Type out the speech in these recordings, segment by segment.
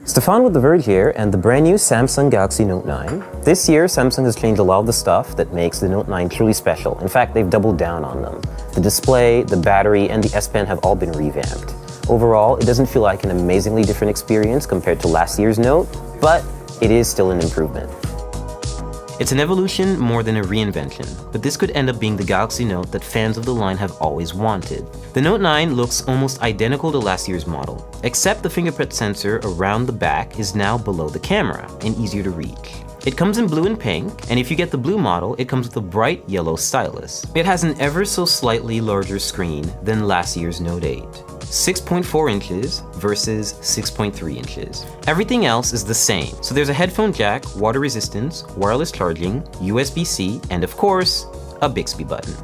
Stefan with The Verge here, and the brand new Samsung Galaxy Note 9. This year, Samsung has changed a lot of the stuff that makes the Note 9 truly special. In fact, they've doubled down on them. The display, the battery, and the S Pen have all been revamped. Overall, it doesn't feel like an amazingly different experience compared to last year's Note, but it is still an improvement. It's an evolution more than a reinvention, but this could end up being the Galaxy Note that fans of the line have always wanted. The Note 9 looks almost identical to last year's model, except the fingerprint sensor around the back is now below the camera and easier to reach. It comes in blue and pink, and if you get the blue model, it comes with a bright yellow stylus. It has an ever so slightly larger screen than last year's Note 8. 6.4 inches versus 6.3 inches. Everything else is the same. So there's a headphone jack, water resistance, wireless charging, USB-C, and of course, a Bixby button.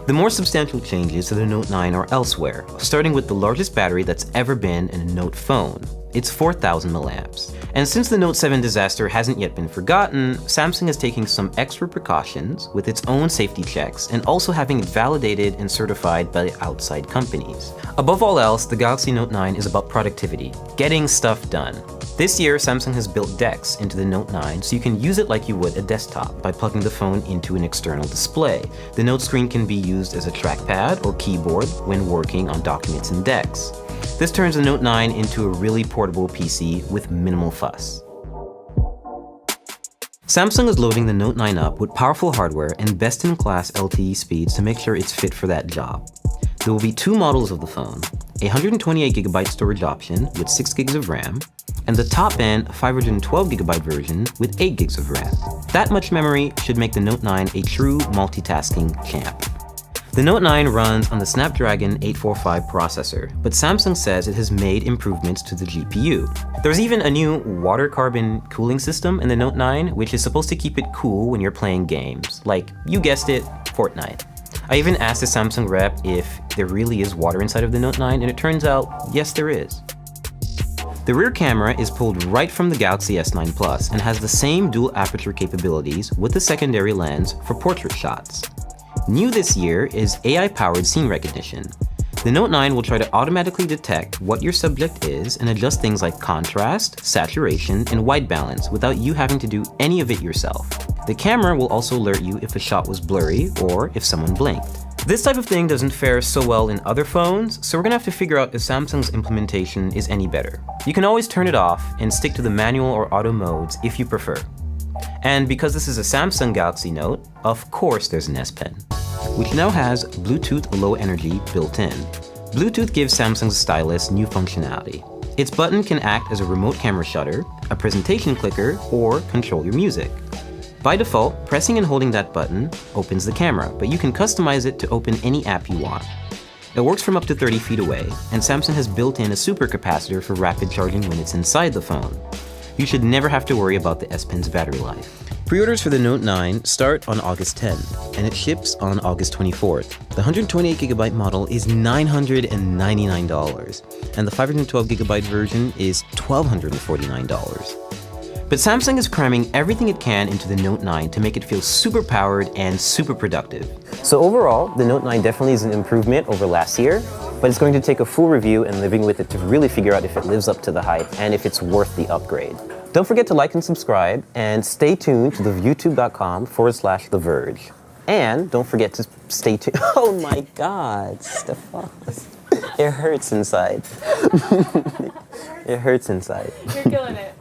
The more substantial changes to the Note 9 are elsewhere, starting with the largest battery that's ever been in a Note phone. It's 4,000 milliamps. And since the Note 7 disaster hasn't yet been forgotten, Samsung is taking some extra precautions with its own safety checks and also having it validated and certified by outside companies. Above all else, the Galaxy Note 9 is about productivity, getting stuff done. This year, Samsung has built DeX into the Note 9 so you can use it like you would a desktop by plugging the phone into an external display. The Note screen can be used as a trackpad or keyboard when working on documents in DeX. This turns the Note 9 into a really portable PC with minimal fuss. Samsung is loading the Note 9 up with powerful hardware and best-in-class LTE speeds to make sure it's fit for that job. There will be two models of the phone, a 128GB storage option with 6GB of RAM, and the top-end 512GB version with 8GB of RAM. That much memory should make the Note 9 a true multitasking champ. The Note 9 runs on the Snapdragon 845 processor, but Samsung says it has made improvements to the GPU. There's even a new water carbon cooling system in the Note 9, which is supposed to keep it cool when you're playing games, like, you guessed it, Fortnite. I even asked the Samsung rep if there really is water inside of the Note 9, and it turns out, yes there is. The rear camera is pulled right from the Galaxy S9 Plus and has the same dual aperture capabilities with the secondary lens for portrait shots. New this year is AI-powered scene recognition. The Note 9 will try to automatically detect what your subject is and adjust things like contrast, saturation, and white balance without you having to do any of it yourself. The camera will also alert you if a shot was blurry or if someone blinked. This type of thing doesn't fare so well in other phones, so we're gonna have to figure out if Samsung's implementation is any better. You can always turn it off and stick to the manual or auto modes if you prefer. And because this is a Samsung Galaxy Note, of course there's an S Pen, which now has Bluetooth Low Energy built in. Bluetooth gives Samsung's stylus new functionality. Its button can act as a remote camera shutter, a presentation clicker, or control your music. By default, pressing and holding that button opens the camera, but you can customize it to open any app you want. It works from up to 30 feet away, and Samsung has built in a supercapacitor for rapid charging when it's inside the phone. You should never have to worry about the S Pen's battery life. Pre-orders for the Note 9 start on August 10, and it ships on August 24th. The 128GB model is $999, and the 512GB version is $1,249. But Samsung is cramming everything it can into the Note 9 to make it feel super powered and super productive. So overall, the Note 9 definitely is an improvement over last year, but it's going to take a full review and living with it to really figure out if it lives up to the hype and if it's worth the upgrade. Don't forget to like and subscribe, and stay tuned to youtube.com/The Verge. And don't forget to stay tuned. Oh my God, Stefan. It hurts inside. It hurts inside. You're killing it.